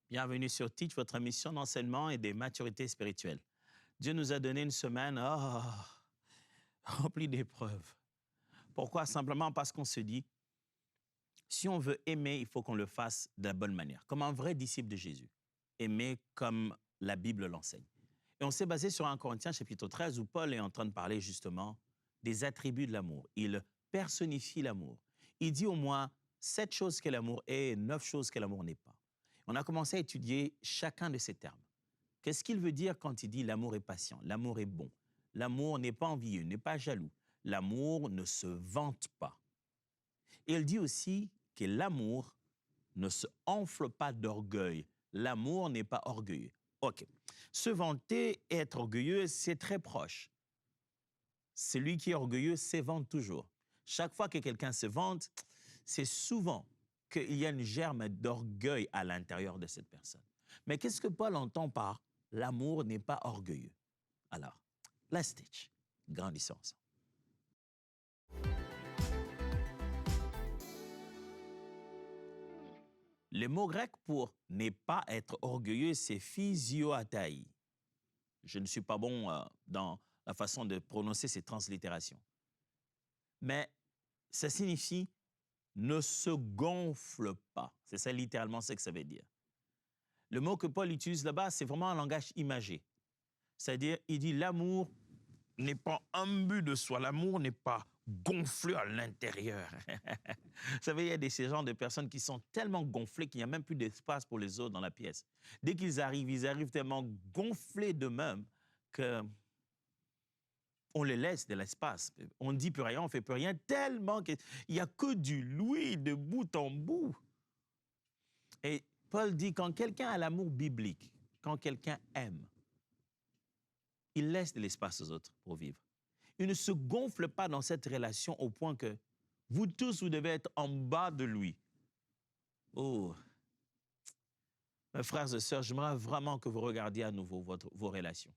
Bienvenue sur Teach, votre émission d'enseignement et de maturité spirituelle. Dieu nous a donné une semaine remplie d'épreuves. Pourquoi? Simplement parce qu'on se dit, si on veut aimer, il faut qu'on le fasse de la bonne manière, comme un vrai disciple de Jésus. Aimer comme la Bible l'enseigne. Et on s'est basé sur 1 Corinthiens chapitre 13 où Paul est en train de parler justement des attributs de l'amour. Il personnifie l'amour. Il dit au moins 7 choses que l'amour est et 9 choses que l'amour n'est pas. On a commencé à étudier chacun de ces termes. Qu'est-ce qu'il veut dire quand il dit l'amour est patient, l'amour est bon, l'amour n'est pas envieux, n'est pas jaloux, l'amour ne se vante pas. Et il dit aussi que l'amour ne se enfle pas d'orgueil, l'amour n'est pas orgueilleux. OK. Se vanter et être orgueilleux, c'est très proche. Celui qui est orgueilleux s'évante toujours. Chaque fois que quelqu'un se vante, c'est souvent qu'il y a une germe d'orgueil à l'intérieur de cette personne. Mais qu'est-ce que Paul entend par « l'amour n'est pas orgueilleux » ? Alors, let's teach. Grandissons ensemble. Le mot grec pour « n'est pas être orgueilleux », c'est physioatai. Je ne suis pas bon dans la façon de prononcer ces translittérations. Mais ça signifie ne se gonfle pas. C'est ça littéralement ce que ça veut dire. Le mot que Paul utilise là-bas, c'est vraiment un langage imagé. C'est-à-dire, il dit l'amour n'est pas imbu de soi, l'amour n'est pas gonflé à l'intérieur. Vous savez, il y a ces genres de personnes qui sont tellement gonflées qu'il n'y a même plus d'espace pour les autres dans la pièce. Dès qu'ils arrivent, ils arrivent tellement gonflés d'eux-mêmes qu'on les laisse de l'espace. On ne dit plus rien, on ne fait plus rien, tellement qu'il n'y a que du louis de bout en bout. Et Paul dit, quand quelqu'un a l'amour biblique, quand quelqu'un aime, il laisse de l'espace aux autres pour vivre. Il ne se gonfle pas dans cette relation au point que vous tous, vous devez être en bas de lui. Oh, mes frères et sœurs, j'aimerais vraiment que vous regardiez à nouveau vos relations.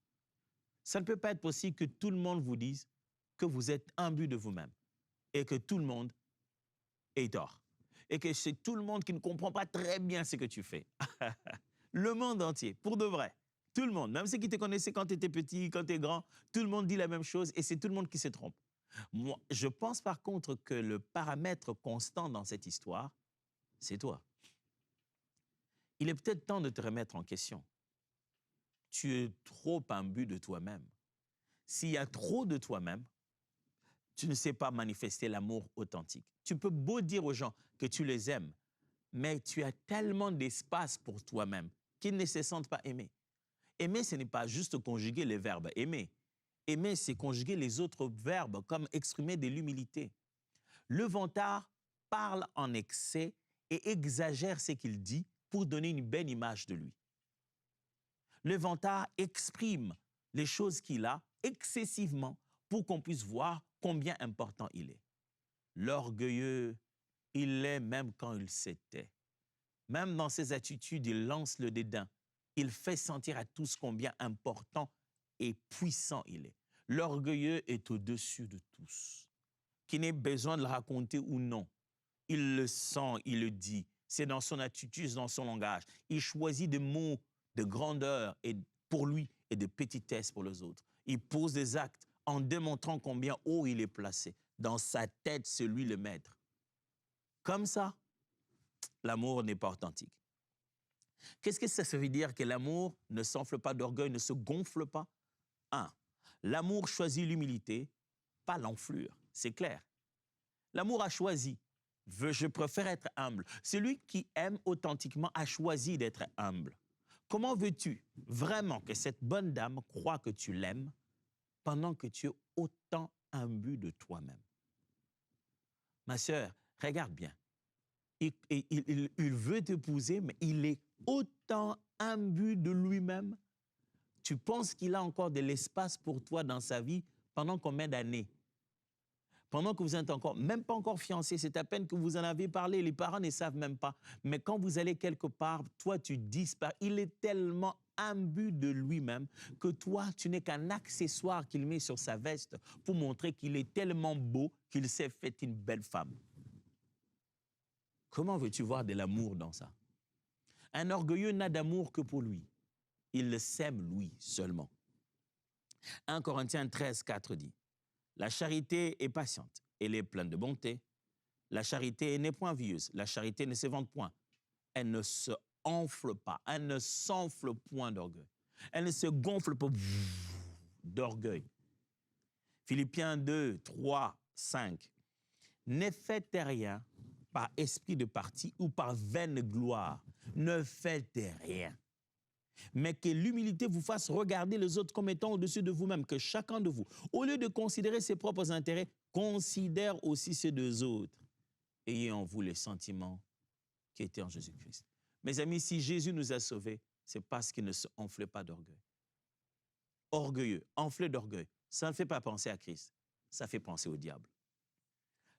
Ça ne peut pas être possible que tout le monde vous dise que vous êtes imbu de vous-même et que tout le monde est tort. Et que c'est tout le monde qui ne comprend pas très bien ce que tu fais. Le monde entier, pour de vrai. Tout le monde, même ceux qui te connaissaient quand tu étais petit, quand tu es grand, tout le monde dit la même chose et c'est tout le monde qui se trompe. Moi, je pense par contre que le paramètre constant dans cette histoire, c'est toi. Il est peut-être temps de te remettre en question. Tu es trop imbu de toi-même. S'il y a trop de toi-même, tu ne sais pas manifester l'amour authentique. Tu peux beau dire aux gens que tu les aimes, mais tu as tellement d'espace pour toi-même qu'ils ne se sentent pas aimés. Aimer, ce n'est pas juste conjuguer le verbe aimer. Aimer, c'est conjuguer les autres verbes comme exprimer de l'humilité. Le vantard parle en excès et exagère ce qu'il dit pour donner une belle image de lui. Le vantard exprime les choses qu'il a excessivement pour qu'on puisse voir combien important il est. L'orgueilleux, il l'est même quand il se tait. Même dans ses attitudes, il lance le dédain. Il fait sentir à tous combien important et puissant il est. L'orgueilleux est au-dessus de tous. Qu'il n'ait besoin de le raconter ou non. Il le sent, il le dit. C'est dans son attitude, dans son langage. Il choisit des mots de grandeur et pour lui et de petitesse pour les autres. Il pose des actes en démontrant combien haut il est placé. Dans sa tête, c'est lui le maître. Comme ça, l'amour n'est pas authentique. Qu'est-ce que ça veut dire que l'amour ne s'enfle pas d'orgueil, ne se gonfle pas? 1. L'amour choisit l'humilité, pas l'enflure. C'est clair. L'amour a choisi. Je préfère être humble. Celui qui aime authentiquement a choisi d'être humble. Comment veux-tu vraiment que cette bonne dame croit que tu l'aimes pendant que tu es autant imbu de toi-même? Ma sœur, regarde bien. Il veut t'épouser, mais il est autant imbu de lui-même. Tu penses qu'il a encore de l'espace pour toi dans sa vie pendant combien d'années? Pendant que vous êtes encore, même pas encore fiancés, c'est à peine que vous en avez parlé, les parents ne savent même pas. Mais quand vous allez quelque part, toi, tu disparais. Il est tellement imbu de lui-même que toi, tu n'es qu'un accessoire qu'il met sur sa veste pour montrer qu'il est tellement beau qu'il s'est fait une belle femme. Comment veux-tu voir de l'amour dans ça? Un orgueilleux n'a d'amour que pour lui. Il le s'aime lui seulement. 1 Corinthiens 13, 4 dit, « La charité est patiente, elle est pleine de bonté. La charité n'est point envieuse, la charité ne se vante point. Elle ne se enfle pas, elle ne s'enfle point d'orgueil. Elle ne se gonfle pas d'orgueil. » Philippiens 2, 3, 5. « Ne faites rien par esprit de parti ou par vaine gloire. Ne faites rien. Mais que l'humilité vous fasse regarder les autres comme étant au-dessus de vous-même, que chacun de vous, au lieu de considérer ses propres intérêts, considère aussi ceux des autres. Ayez en vous les sentiments qui étaient en Jésus-Christ. » Mes amis, si Jésus nous a sauvés, c'est parce qu'il ne se enflait pas d'orgueil. Orgueilleux, enflé d'orgueil, ça ne fait pas penser à Christ, ça fait penser au diable.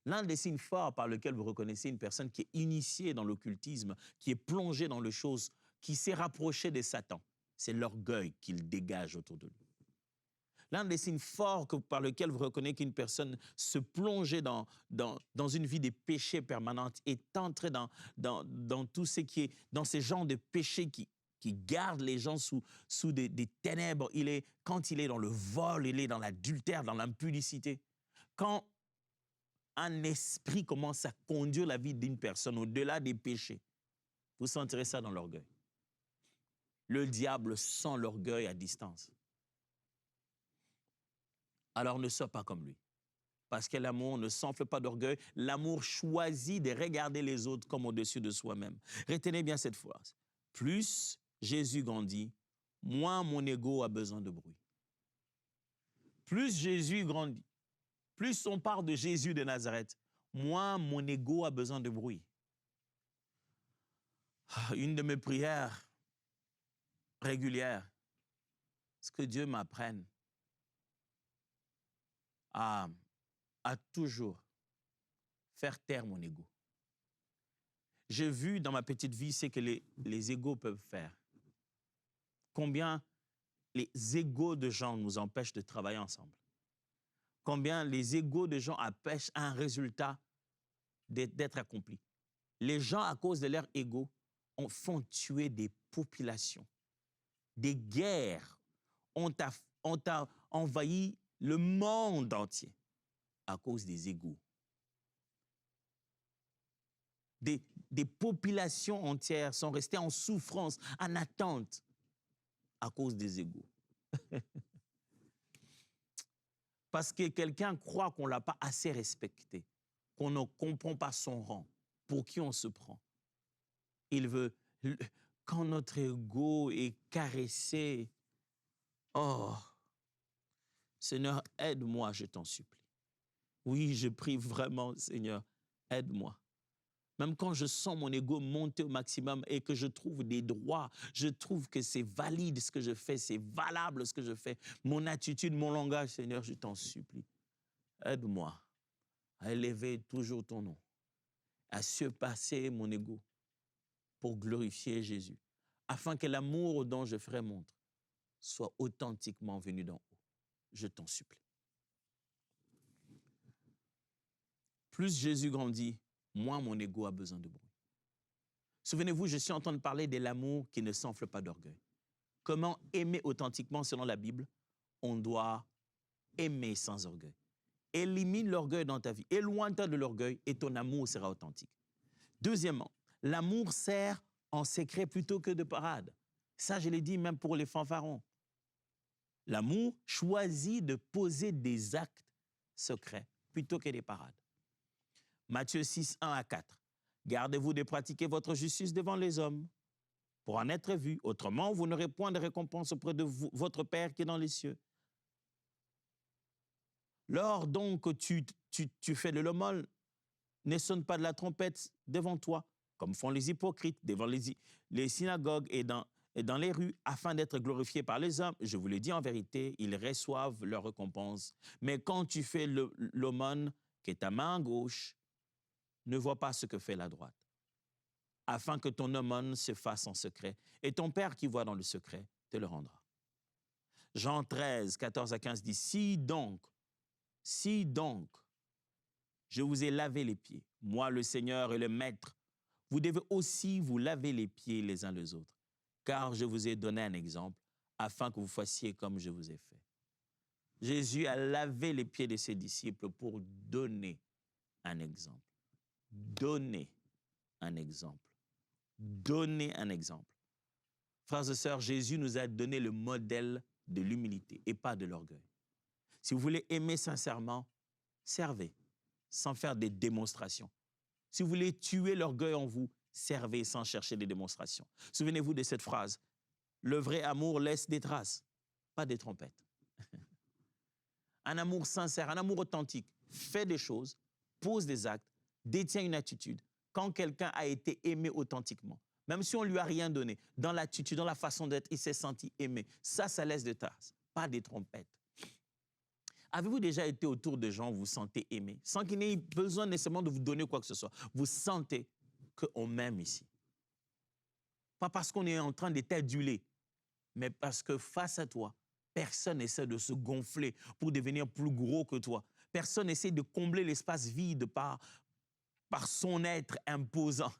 L'un des signes forts par lequel vous reconnaissez une personne qui est initiée dans l'occultisme, qui est plongée dans les choses, qui s'est rapprochée de Satan, c'est l'orgueil qu'il dégage autour de lui. L'un des signes forts par lequel vous reconnaissez qu'une personne se plongeait dans une vie de péché permanente, est entrée dans tout ce qui est, dans ces genres de péchés qui gardent les gens sous des ténèbres. Quand il est dans le vol, il est dans l'adultère, dans l'impudicité. Quand un esprit commence à conduire la vie d'une personne au-delà des péchés, vous sentirez ça dans l'orgueil. Le diable sent l'orgueil à distance. Alors ne sois pas comme lui. Parce que l'amour ne s'enfle pas d'orgueil. L'amour choisit de regarder les autres comme au-dessus de soi-même. Retenez bien cette phrase. Plus Jésus grandit, moins mon ego a besoin de bruit. Plus Jésus grandit, plus on parle de Jésus de Nazareth, moins mon ego a besoin de bruit. Une de mes prières régulières, c'est que Dieu m'apprenne à toujours faire taire mon ego. J'ai vu dans ma petite vie ce que les égos peuvent faire. Combien les égos de gens nous empêchent de travailler ensemble. Combien les égos de gens empêchent un résultat d'être accompli. Les gens, à cause de leur ego, font tuer des populations. Des guerres ont envahi le monde entier à cause des égos. Des populations entières sont restées en souffrance, en attente, à cause des égos. Parce que quelqu'un croit qu'on ne l'a pas assez respecté, qu'on ne comprend pas son rang, pour qui on se prend. Il veut, quand notre ego est caressé, oh, Seigneur, aide-moi, je t'en supplie. Oui, je prie vraiment, Seigneur, aide-moi. Même quand je sens mon ego monter au maximum et que je trouve des droits, je trouve que c'est valide ce que je fais, c'est valable ce que je fais, mon attitude, mon langage, Seigneur, je t'en supplie. Aide-moi à élever toujours ton nom, à surpasser mon ego pour glorifier Jésus, afin que l'amour dont je ferai montre soit authentiquement venu d'en haut. Je t'en supplie. Plus Jésus grandit, moins mon ego a besoin de bruit. Souvenez-vous, je suis en train de parler de l'amour qui ne s'enfle pas d'orgueil. Comment aimer authentiquement selon la Bible? On doit aimer sans orgueil. Élimine l'orgueil dans ta vie, éloigne-toi de l'orgueil et ton amour sera authentique. Deuxièmement, l'amour sert en secret plutôt que de parade. Ça, je l'ai dit même pour les fanfarons. L'amour choisit de poser des actes secrets plutôt que des parades. Matthieu 6, 1 à 4. Gardez-vous de pratiquer votre justice devant les hommes pour en être vu. Autrement, vous n'aurez point de récompense auprès de votre Père qui est dans les cieux. Lors donc tu fais de l'aumône, ne sonne pas de la trompette devant toi, comme font les hypocrites devant les synagogues et dans les rues, afin d'être glorifiés par les hommes. Je vous le dis en vérité, ils reçoivent leur récompense. Mais quand tu fais l'aumône, que ta main gauche ne voit pas ce que fait la droite, afin que ton aumône se fasse en secret, et ton Père qui voit dans le secret te le rendra. Jean 13, 14 à 15 dit, si donc, je vous ai lavé les pieds, moi le Seigneur et le Maître, vous devez aussi vous laver les pieds les uns les autres, car je vous ai donné un exemple, afin que vous fassiez comme je vous ai fait. Jésus a lavé les pieds de ses disciples pour donner un exemple. Donner un exemple. Donner un exemple. Frères et sœurs, Jésus nous a donné le modèle de l'humilité et pas de l'orgueil. Si vous voulez aimer sincèrement, servez, sans faire des démonstrations. Si vous voulez tuer l'orgueil en vous, servez sans chercher des démonstrations. Souvenez-vous de cette phrase. Le vrai amour laisse des traces, pas des trompettes. Un amour sincère, un amour authentique, fait des choses, pose des actes, détient une attitude. Quand quelqu'un a été aimé authentiquement, même si on ne lui a rien donné, dans l'attitude, dans la façon d'être, il s'est senti aimé. Ça laisse des traces, pas des trompettes. Avez-vous déjà été autour de gens où vous vous sentez aimé, sans qu'il n'ait besoin nécessairement de vous donner quoi que ce soit? Vous sentez qu'on m'aime ici. Pas parce qu'on est en train d'être adulé, mais parce que face à toi, personne n'essaie de se gonfler pour devenir plus gros que toi. Personne n'essaie de combler l'espace vide par son être imposant.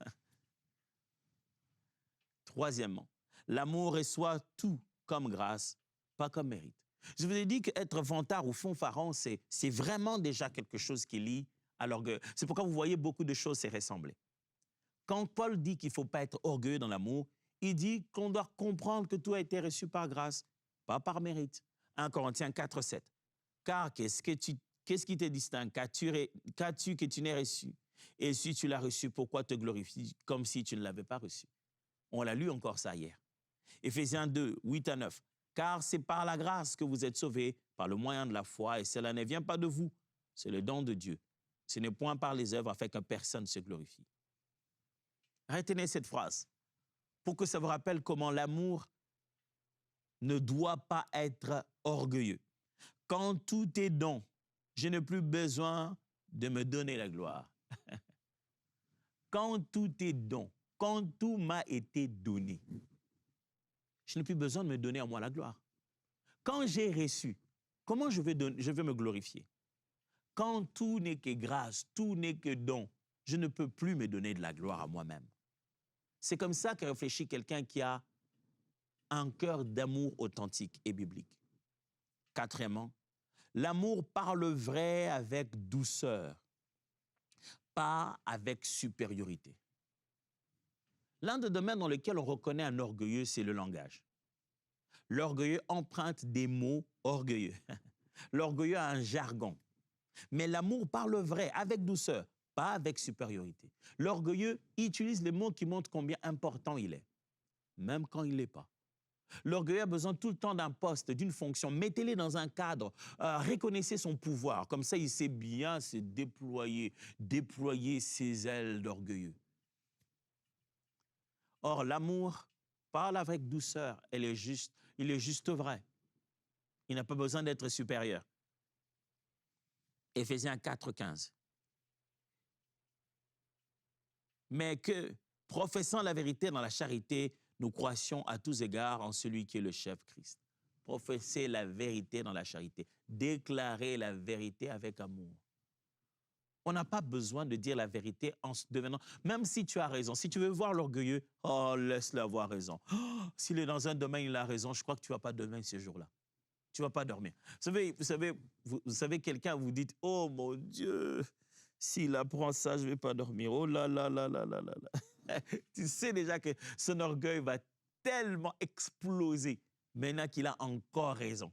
Troisièmement, l'amour reçoit tout comme grâce, pas comme mérite. Je vous ai dit qu'être vantard ou fanfaron, c'est vraiment déjà quelque chose qui est lié à l'orgueil. C'est pourquoi vous voyez beaucoup de choses se ressembler. Quand Paul dit qu'il ne faut pas être orgueilleux dans l'amour, il dit qu'on doit comprendre que tout a été reçu par grâce, pas par mérite. 1 Corinthiens 4, 7. Car qu'est-ce qui te distingue? Qu'as-tu que tu n'aies reçu? Et si tu l'as reçu, pourquoi te glorifies comme si tu ne l'avais pas reçu? On l'a lu encore ça hier. Éphésiens 2, 8 à 9. Car c'est par la grâce que vous êtes sauvés, par le moyen de la foi, et cela ne vient pas de vous, c'est le don de Dieu. Ce n'est point par les œuvres afin que personne se glorifie. Retenez cette phrase pour que ça vous rappelle comment l'amour ne doit pas être orgueilleux. Quand tout est don, je n'ai plus besoin de me donner la gloire. Quand tout est don, quand tout m'a été donné, je n'ai plus besoin de me donner à moi la gloire. Quand j'ai reçu, comment je vais me glorifier? Quand tout n'est que grâce, tout n'est que don, je ne peux plus me donner de la gloire à moi-même. C'est comme ça que réfléchit quelqu'un qui a un cœur d'amour authentique et biblique. Quatrièmement, l'amour parle vrai avec douceur, pas avec supériorité. L'un des domaines dans lesquels on reconnaît un orgueilleux, c'est le langage. L'orgueilleux emprunte des mots orgueilleux. L'orgueilleux a un jargon. Mais l'amour parle vrai, avec douceur, pas avec supériorité. L'orgueilleux utilise les mots qui montrent combien important il est, même quand il ne l'est pas. L'orgueilleux a besoin tout le temps d'un poste, d'une fonction. Mettez-les dans un cadre, reconnaissez son pouvoir. Comme ça, il sait bien se déployer ses ailes d'orgueilleux. Or, l'amour parle avec douceur, il est juste vrai. Il n'a pas besoin d'être supérieur. Éphésiens 4, 15. Mais que, professant la vérité dans la charité, nous croissions à tous égards en celui qui est le chef Christ. Professer la vérité dans la charité. Déclarer la vérité avec amour. On n'a pas besoin de dire la vérité en se devenant... Même si tu as raison, si tu veux voir l'orgueilleux, oh, laisse-le avoir raison. Oh, s'il est dans un domaine, il a raison, je crois que tu ne vas pas dormir ce jour-là. Tu ne vas pas dormir. Vous savez quelqu'un, vous dites, oh mon Dieu, s'il apprend ça, je ne vais pas dormir. Oh là là là là là là là. Tu sais déjà que son orgueil va tellement exploser maintenant qu'il a encore raison.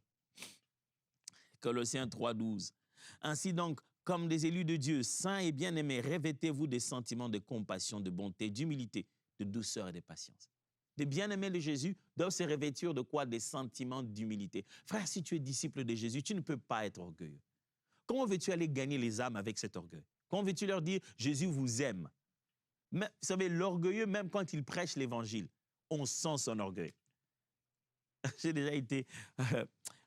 Colossiens 3, 12. Ainsi donc, comme des élus de Dieu, saints et bien-aimés, revêtez-vous des sentiments de compassion, de bonté, d'humilité, de douceur et de patience. Les bien-aimés de Jésus doivent se revêtir de quoi? Des sentiments d'humilité. Frère, si tu es disciple de Jésus, tu ne peux pas être orgueilleux. Comment veux-tu aller gagner les âmes avec cet orgueil? Comment veux-tu leur dire « Jésus vous aime » Mais, vous savez, l'orgueilleux, même quand il prêche l'évangile, on sent son orgueil. J'ai déjà été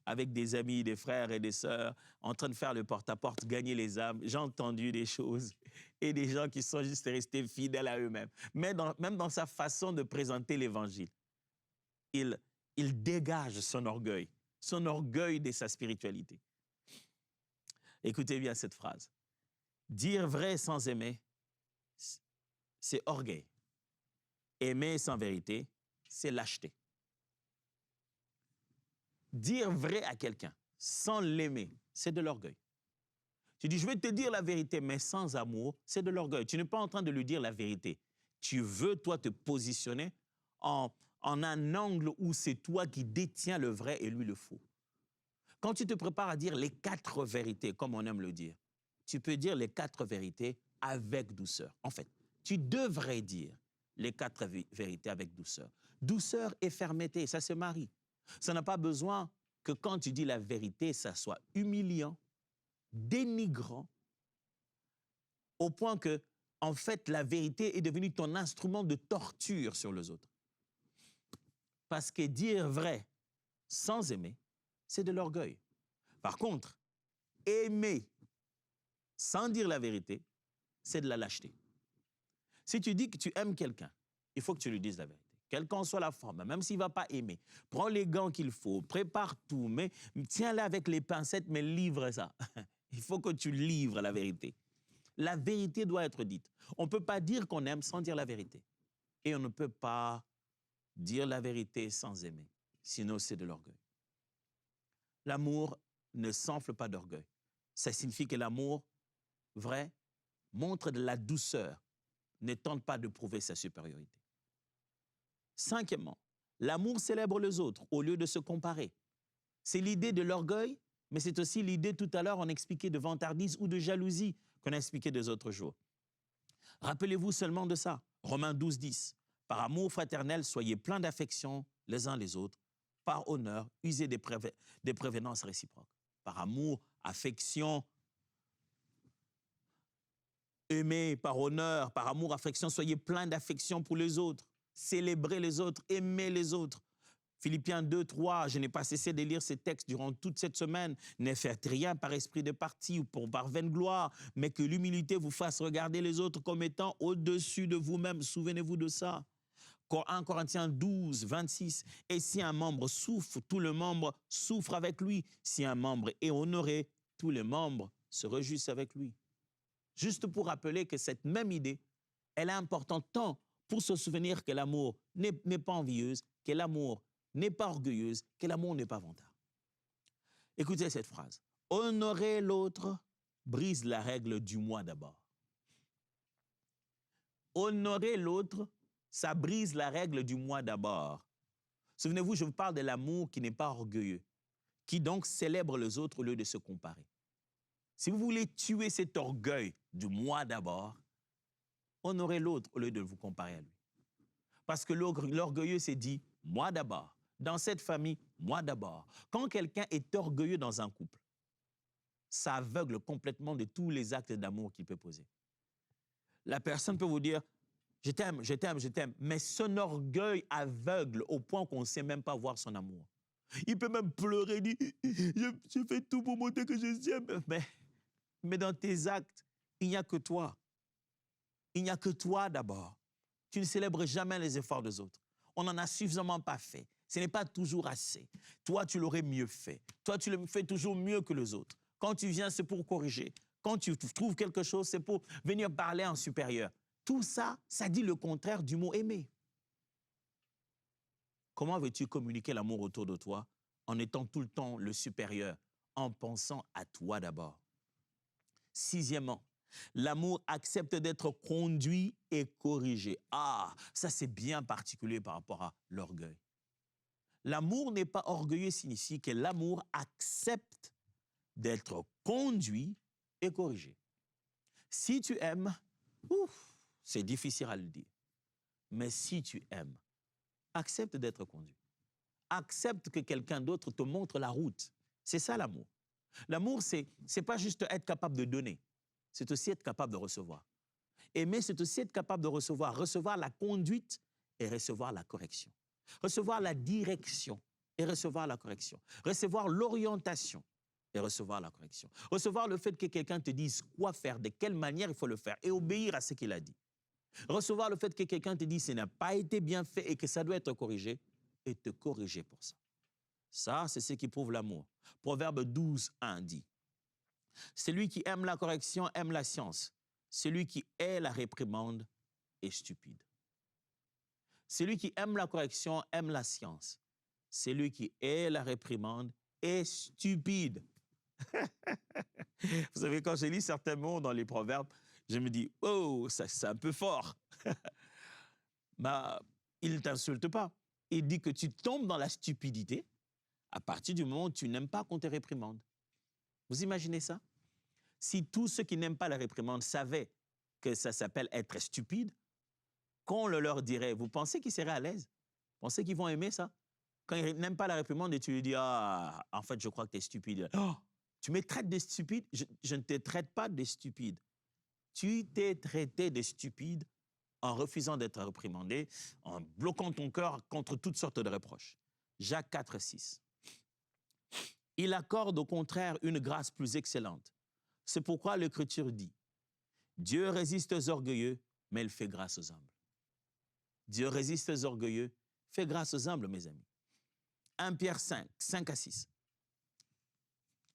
avec des amis, des frères et des sœurs, en train de faire le porte-à-porte, gagner les âmes. J'ai entendu des choses et des gens qui sont juste restés fidèles à eux-mêmes. Même dans sa façon de présenter l'évangile, il dégage son orgueil de sa spiritualité. Écoutez bien cette phrase. Dire vrai sans aimer, c'est orgueil. Aimer sans vérité, c'est lâcheté. Dire vrai à quelqu'un sans l'aimer, c'est de l'orgueil. Tu dis, je vais te dire la vérité, mais sans amour, c'est de l'orgueil. Tu n'es pas en train de lui dire la vérité. Tu veux, toi, te positionner en un angle où c'est toi qui détiens le vrai et lui le faux. Quand tu te prépares à dire les 4 vérités, comme on aime le dire, tu peux dire les 4 vérités avec douceur. En fait, tu devrais dire les 4 vérités avec douceur. Douceur et fermeté, ça se marie. Ça n'a pas besoin que quand tu dis la vérité, ça soit humiliant, dénigrant, au point que, en fait, la vérité est devenue ton instrument de torture sur les autres. Parce que dire vrai sans aimer, c'est de l'orgueil. Par contre, aimer sans dire la vérité, c'est de la lâcheté. Si tu dis que tu aimes quelqu'un, il faut que tu lui dises la vérité. Quelle qu'en soit la forme, même s'il ne va pas aimer, prends les gants qu'il faut, prépare tout, mais tiens-le avec les pincettes, mais livre ça. Il faut que tu livres la vérité. La vérité doit être dite. On ne peut pas dire qu'on aime sans dire la vérité. Et on ne peut pas dire la vérité sans aimer. Sinon, c'est de l'orgueil. L'amour ne s'enfle pas d'orgueil. Ça signifie que l'amour vrai montre de la douceur, ne tente pas de prouver sa supériorité. 5e, l'amour célèbre les autres au lieu de se comparer. C'est l'idée de l'orgueil, mais c'est aussi l'idée, tout à l'heure, on expliquait de vantardise ou de jalousie qu'on a expliqué des autres jours. Rappelez-vous seulement de ça. Romains 12, 10. Par amour fraternel, soyez pleins d'affection les uns les autres. Par honneur, usez des prévenances réciproques. Par amour, affection, aimez, par honneur, par amour, affection, soyez pleins d'affection pour les autres. Célébrez les autres, aimez les autres. Philippiens 2, 3, je n'ai pas cessé de lire ces textes durant toute cette semaine. Ne faites rien par esprit de parti ou par vaine gloire, mais que l'humilité vous fasse regarder les autres comme étant au-dessus de vous-même. Souvenez-vous de ça. 1 Corinthiens 12, 26. Et si un membre souffre, tout le membre souffre avec lui. Si un membre est honoré, tous les membres se réjouissent avec lui. Juste pour rappeler que cette même idée, elle est importante tant pour se souvenir que l'amour n'est pas envieuse, que l'amour n'est pas orgueilleuse, que l'amour n'est pas vantard. Écoutez cette phrase. Honorer l'autre brise la règle du moi d'abord. Honorer l'autre, ça brise la règle du moi d'abord. Souvenez-vous, je vous parle de l'amour qui n'est pas orgueilleux, qui donc célèbre les autres au lieu de se comparer. Si vous voulez tuer cet orgueil du moi d'abord, honorez l'autre au lieu de vous comparer à lui. Parce que l'orgueilleux s'est dit « moi d'abord ». Dans cette famille, moi d'abord. Quand quelqu'un est orgueilleux dans un couple, ça aveugle complètement de tous les actes d'amour qu'il peut poser. La personne peut vous dire « je t'aime, je t'aime, je t'aime », mais son orgueil aveugle au point qu'on ne sait même pas voir son amour. Il peut même pleurer, dire « je fais tout pour montrer que je t'aime ». Mais dans tes actes, il n'y a que toi. Il n'y a que toi d'abord. Tu ne célèbres jamais les efforts des autres. On n'en a suffisamment pas fait. Ce n'est pas toujours assez. Toi, tu l'aurais mieux fait. Toi, tu le fais toujours mieux que les autres. Quand tu viens, c'est pour corriger. Quand tu trouves quelque chose, c'est pour venir parler en supérieur. Tout ça, ça dit le contraire du mot aimer. Comment veux-tu communiquer l'amour autour de toi en étant tout le temps le supérieur, en pensant à toi d'abord? 6e, l'amour accepte d'être conduit et corrigé. Ah, ça c'est bien particulier par rapport à l'orgueil. L'amour n'est pas orgueilleux signifie que l'amour accepte d'être conduit et corrigé. Si tu aimes, c'est difficile à le dire, mais si tu aimes, accepte d'être conduit. Accepte que quelqu'un d'autre te montre la route. C'est ça l'amour. L'amour, c'est pas juste être capable de donner, c'est aussi être capable de recevoir. Aimer, c'est aussi être capable de recevoir la conduite et recevoir la correction. Recevoir la direction et recevoir la correction. Recevoir l'orientation et recevoir la correction. Recevoir le fait que quelqu'un te dise quoi faire, de quelle manière il faut le faire et obéir à ce qu'il a dit. Recevoir le fait que quelqu'un te dise que ça n'a pas été bien fait et que ça doit être corrigé et te corriger pour ça. Ça, c'est ce qui prouve l'amour. Proverbe 12, 1 dit « Celui qui aime la correction aime la science. Celui qui hait la réprimande est stupide. » Celui qui aime la correction aime la science. Celui qui hait la réprimande est stupide. Vous savez, quand je lis certains mots dans les proverbes, je me dis, oh, ça, c'est un peu fort. Bah, il ne t'insulte pas. Il dit que tu tombes dans la stupidité à partir du moment où tu n'aimes pas qu'on te réprimande. Vous imaginez ça? Si tous ceux qui n'aiment pas la réprimande savaient que ça s'appelle être stupide, qu'on le leur dirait, vous pensez qu'ils seraient à l'aise? Vous pensez qu'ils vont aimer ça? Quand ils n'aiment pas la réprimande et tu lui dis, ah, en fait, je crois que tu es stupide. Oh, tu me traites de stupide? Je ne te traite pas de stupide. Tu t'es traité de stupide en refusant d'être réprimandé, en bloquant ton cœur contre toutes sortes de reproches. Jacques 4, 6. Il accorde au contraire une grâce plus excellente. C'est pourquoi l'Écriture dit, Dieu résiste aux orgueilleux, mais il fait grâce aux humbles. Dieu résiste aux orgueilleux, fait grâce aux humbles, mes amis. 1 Pierre 5, 5 à 6.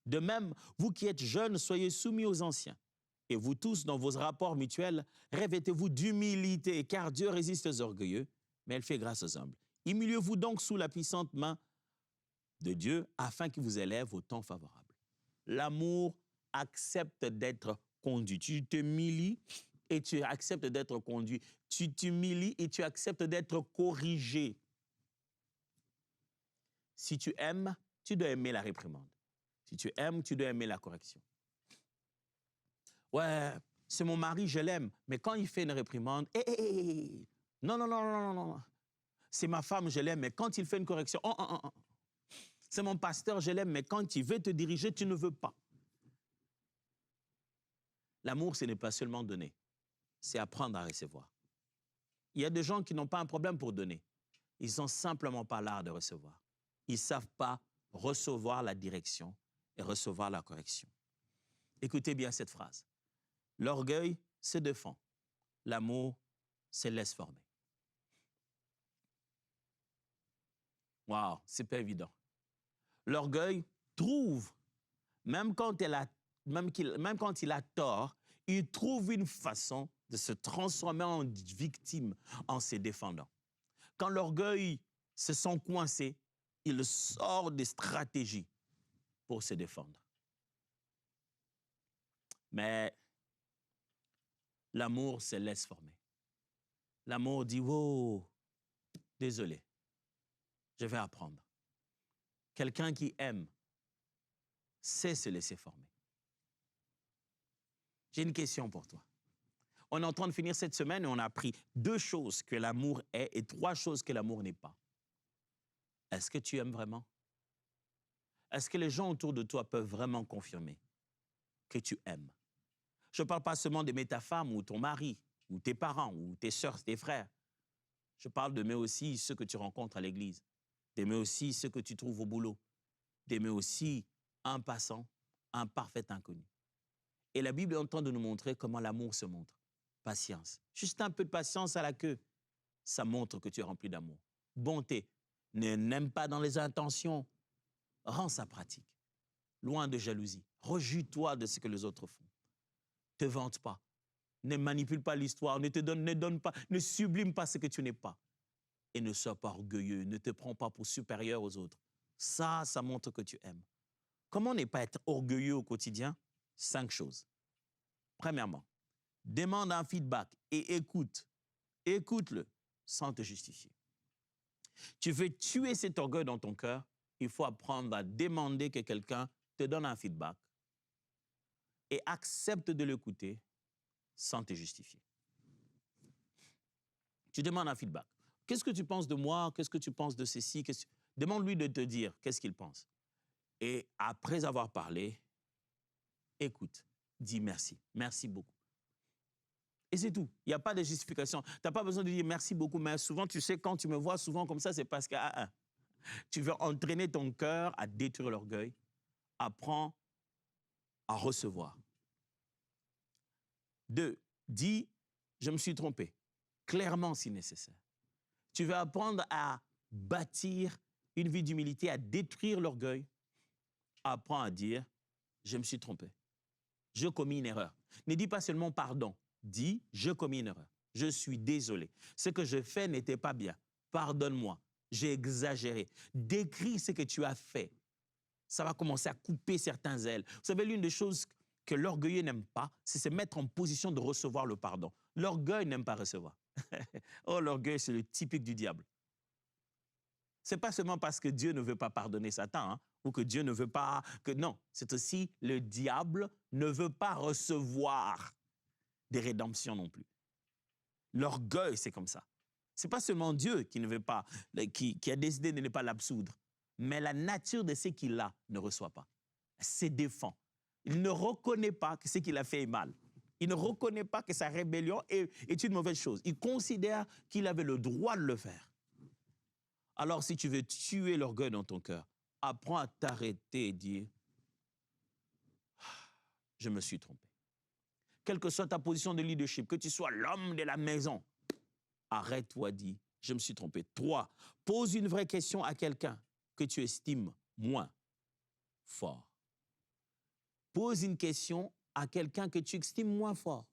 De même, vous qui êtes jeunes, soyez soumis aux anciens. Et vous tous, dans vos rapports mutuels, revêtez-vous d'humilité, car Dieu résiste aux orgueilleux, mais il fait grâce aux humbles. Humiliez-vous donc sous la puissante main de Dieu, afin qu'il vous élève au temps favorable. L'amour accepte d'être conduit. Tu t'humilies et tu acceptes d'être conduit. Tu t'humilies et tu acceptes d'être corrigé. Si tu aimes, tu dois aimer la réprimande. Si tu aimes, tu dois aimer la correction. Ouais, c'est mon mari, je l'aime, mais quand il fait une réprimande, non, non, non, non, non, non. C'est ma femme, je l'aime, mais quand il fait une correction, c'est mon pasteur, je l'aime, mais quand il veut te diriger, tu ne veux pas. L'amour, ce n'est pas seulement donner, c'est apprendre à recevoir. Il y a des gens qui n'ont pas un problème pour donner. Ils n'ont simplement pas l'art de recevoir. Ils ne savent pas recevoir la direction et recevoir la correction. Écoutez bien cette phrase. L'orgueil se défend. L'amour se laisse former. Waouh, c'est pas évident. L'orgueil trouve, même quand il a tort, il trouve une façon de se transformer en victime en se défendant. Quand l'orgueil se sent coincé, il sort des stratégies pour se défendre. Mais l'amour se laisse former. L'amour dit, oh, désolé, je vais apprendre. Quelqu'un qui aime sait se laisser former. J'ai une question pour toi. On est en train de finir cette semaine et on a appris 2 choses que l'amour est et 3 choses que l'amour n'est pas. Est-ce que tu aimes vraiment? Est-ce que les gens autour de toi peuvent vraiment confirmer que tu aimes? Je ne parle pas seulement d'aimer ta femme ou ton mari, ou tes parents, ou tes sœurs, tes frères. Je parle d'aimer aussi ceux que tu rencontres à l'église, d'aimer aussi ceux que tu trouves au boulot, d'aimer aussi un passant, un parfait inconnu. Et la Bible est en train de nous montrer comment l'amour se montre. Patience. Juste un peu de patience à la queue. Ça montre que tu es rempli d'amour. Bonté. N'aime pas dans les intentions. Rends ça pratique. Loin de jalousie. Rejouis-toi de ce que les autres font. Ne te vante pas. Ne manipule pas l'histoire. Ne donne pas, ne sublime pas ce que tu n'es pas. Et ne sois pas orgueilleux. Ne te prends pas pour supérieur aux autres. Ça montre que tu aimes. Comment ne pas être orgueilleux au quotidien? 5 choses. Premièrement, demande un feedback et écoute. Écoute-le sans te justifier. Tu veux tuer cet orgueil dans ton cœur, il faut apprendre à demander que quelqu'un te donne un feedback et accepte de l'écouter sans te justifier. Tu demandes un feedback. Qu'est-ce que tu penses de moi? Qu'est-ce que tu penses de ceci? Demande-lui de te dire qu'est-ce qu'il pense. Et après avoir parlé, écoute, dis merci. Merci beaucoup. Et c'est tout. Il n'y a pas de justification. Tu n'as pas besoin de dire merci beaucoup, mais souvent, tu sais, quand tu me vois souvent comme ça, c'est parce que tu veux entraîner ton cœur à détruire l'orgueil. Apprends à recevoir. 2, dis, je me suis trompé. Clairement, si nécessaire. Tu veux apprendre à bâtir une vie d'humilité, à détruire l'orgueil. Apprends à dire, je me suis trompé. Je commis une erreur. Ne dis pas seulement pardon. Dis, je commis une erreur. Je suis désolé. Ce que je fais n'était pas bien. pardonne-moi, j'ai exagéré. Décris ce que tu as fait. Ça va commencer à couper certains ailes. Vous savez, l'une des choses que l'orgueilleux n'aime pas, c'est se mettre en position de recevoir le pardon. L'orgueil n'aime pas recevoir. Oh, l'orgueil, c'est le typique du diable. Ce n'est pas seulement parce que Dieu ne veut pas pardonner Satan, hein, ou que Dieu ne veut pas... Non, c'est aussi le diable ne veut pas recevoir des rédemptions non plus. L'orgueil, c'est comme ça. Ce n'est pas seulement Dieu qui ne veut pas, qui a décidé de ne pas l'absoudre, mais la nature de ce qu'il a ne reçoit pas. Se défend. Il ne reconnaît pas que ce qu'il a fait est mal. Il ne reconnaît pas que sa rébellion est une mauvaise chose. Il considère qu'il avait le droit de le faire. Alors, si tu veux tuer l'orgueil dans ton cœur, apprends à t'arrêter et dire « Je me suis trompé ». Quelle que soit ta position de leadership, que tu sois l'homme de la maison, arrête-toi, dis « Je me suis trompé ». 3, pose une vraie question à quelqu'un que tu estimes moins fort. Pose une question à quelqu'un que tu estimes moins fort.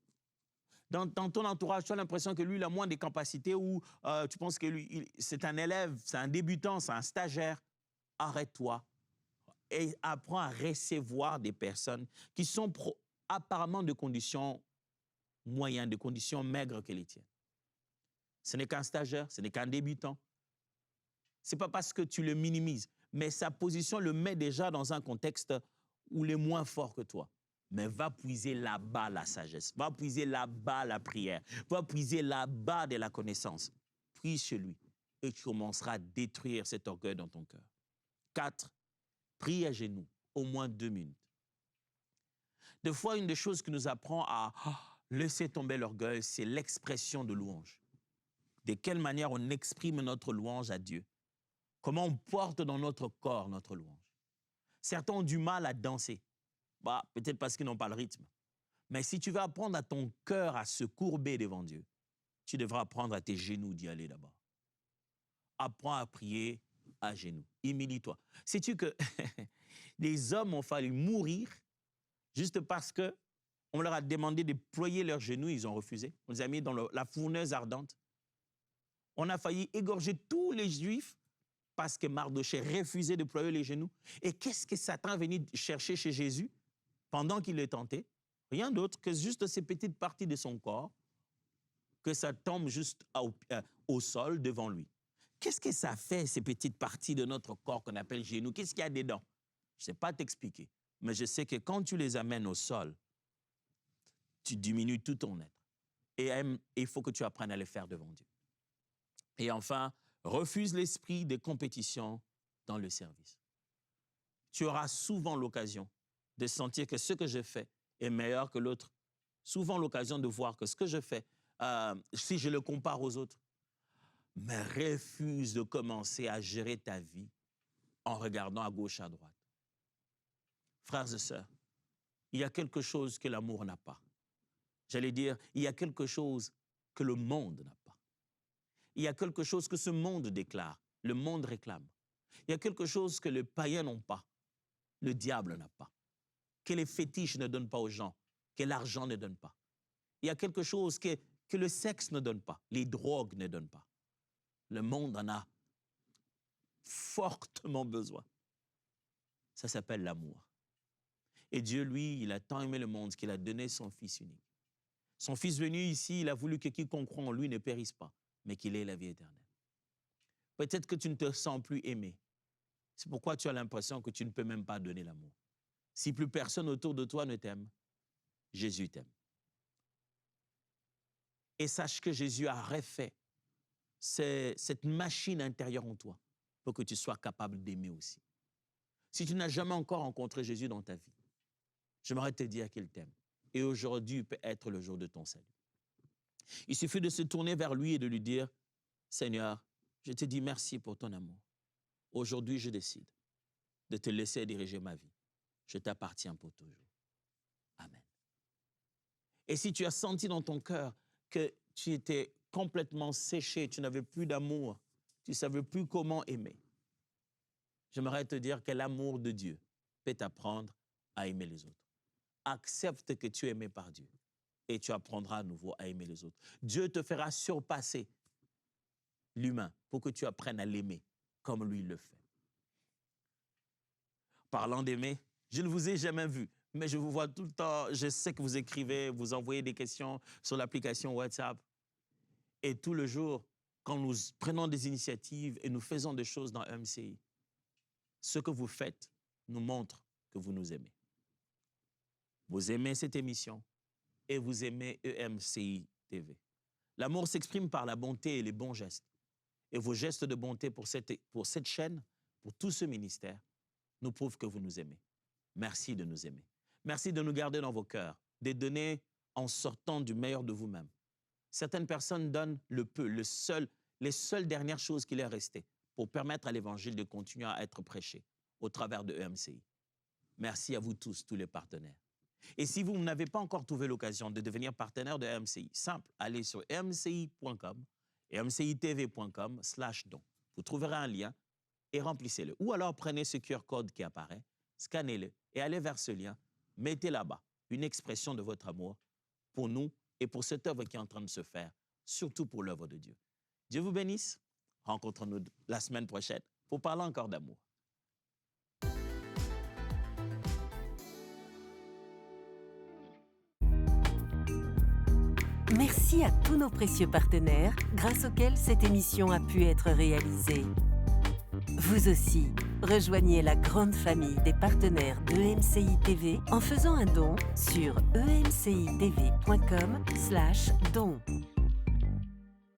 Dans ton entourage, tu as l'impression que lui, il a moins de capacités ou tu penses que lui, c'est un élève, c'est un débutant, c'est un stagiaire. Arrête-toi et apprends à recevoir des personnes qui sont apparemment de conditions moyennes, de conditions maigres que les tiennes. Ce n'est qu'un stagiaire, ce n'est qu'un débutant. Ce n'est pas parce que tu le minimises, mais sa position le met déjà dans un contexte où il est moins fort que toi. Mais va puiser là-bas la sagesse, va puiser là-bas la prière, va puiser là-bas de la connaissance. Prie chez lui et tu commenceras à détruire cet orgueil dans ton cœur. 4, prie à genoux, au moins 2 minutes. Des fois, une des choses qui nous apprend à laisser tomber l'orgueil, c'est l'expression de louange. De quelle manière on exprime notre louange à Dieu. Comment on porte dans notre corps notre louange. Certains ont du mal à danser. Peut-être parce qu'ils n'ont pas le rythme. Mais si tu veux apprendre à ton cœur à se courber devant Dieu, tu devras apprendre à tes genoux d'y aller d'abord. Apprends à prier à genoux. Humilie-toi. Sais-tu que les hommes ont fallu mourir juste parce qu'on leur a demandé de ployer leurs genoux, ils ont refusé. On les a mis dans la fournaise ardente. On a failli égorger tous les Juifs parce que Mardochée refusait de ployer les genoux. Et qu'est-ce que Satan est venu chercher chez Jésus pendant qu'il le tentait? Rien d'autre que juste ces petites parties de son corps, que ça tombe juste au sol devant lui. Qu'est-ce que ça fait, ces petites parties de notre corps qu'on appelle genoux? Qu'est-ce qu'il y a dedans? Je ne sais pas t'expliquer, mais je sais que quand tu les amènes au sol, tu diminues tout ton être. Et il faut que tu apprennes à les faire devant Dieu. Et enfin, refuse l'esprit de compétition dans le service. Tu auras souvent l'occasion de sentir que ce que je fais est meilleur que l'autre. Souvent l'occasion de voir que ce que je fais, si je le compare aux autres, mais refuse de commencer à gérer ta vie en regardant à gauche, à droite. Frères et sœurs, il y a quelque chose que l'amour n'a pas. J'allais dire, il y a quelque chose que le monde n'a pas. Il y a quelque chose que ce monde déclare, le monde réclame. Il y a quelque chose que les païens n'ont pas, le diable n'a pas, que les fétiches ne donnent pas aux gens, que l'argent ne donne pas. Il y a quelque chose que le sexe ne donne pas, les drogues ne donnent pas. Le monde en a fortement besoin. Ça s'appelle l'amour. Et Dieu, lui, il a tant aimé le monde qu'il a donné son Fils unique. Son Fils venu ici, il a voulu que quiconque croit en lui ne périsse pas, mais qu'il ait la vie éternelle. Peut-être que tu ne te sens plus aimé. C'est pourquoi tu as l'impression que tu ne peux même pas donner l'amour. Si plus personne autour de toi ne t'aime, Jésus t'aime. Et sache que Jésus a refait cette machine intérieure en toi pour que tu sois capable d'aimer aussi. Si tu n'as jamais encore rencontré Jésus dans ta vie, j'aimerais te dire qu'il t'aime. Et aujourd'hui peut être le jour de ton salut. Il suffit de se tourner vers lui et de lui dire, Seigneur, je te dis merci pour ton amour. Aujourd'hui, je décide de te laisser diriger ma vie. Je t'appartiens pour toujours. Amen. Et si tu as senti dans ton cœur que tu étais complètement séché, tu n'avais plus d'amour, tu ne savais plus comment aimer, j'aimerais te dire que l'amour de Dieu peut t'apprendre à aimer les autres. Accepte que tu es aimé par Dieu et tu apprendras à nouveau à aimer les autres. Dieu te fera surpasser l'humain, pour que tu apprennes à l'aimer comme lui le fait. Parlant d'aimer, je ne vous ai jamais vu, mais je vous vois tout le temps. Je sais que vous écrivez, vous envoyez des questions sur l'application WhatsApp. Et tout le jour, quand nous prenons des initiatives et nous faisons des choses dans EMCI, ce que vous faites nous montre que vous nous aimez. Vous aimez cette émission et vous aimez EMCI TV. L'amour s'exprime par la bonté et les bons gestes. Et vos gestes de bonté pour cette chaîne, pour tout ce ministère, nous prouvent que vous nous aimez. Merci de nous aimer. Merci de nous garder dans vos cœurs, de donner en sortant du meilleur de vous-même. Certaines personnes donnent le peu, les seules dernières choses qui leur restaient pour permettre à l'Évangile de continuer à être prêché au travers de EMCI. Merci à vous tous les partenaires. Et si vous n'avez pas encore trouvé l'occasion de devenir partenaire de EMCI, simple, allez sur emci.com et emcitv.com/don. Vous trouverez un lien et remplissez-le. Ou alors prenez ce QR code qui apparaît, scannez-le et allez vers ce lien. Mettez là-bas une expression de votre amour pour nous et pour cette œuvre qui est en train de se faire, surtout pour l'œuvre de Dieu. Dieu vous bénisse. Rencontrons-nous la semaine prochaine pour parler encore d'amour. Merci à tous nos précieux partenaires grâce auxquels cette émission a pu être réalisée. Vous aussi, rejoignez la grande famille des partenaires d'EMCI TV en faisant un don sur emcitv.com/don.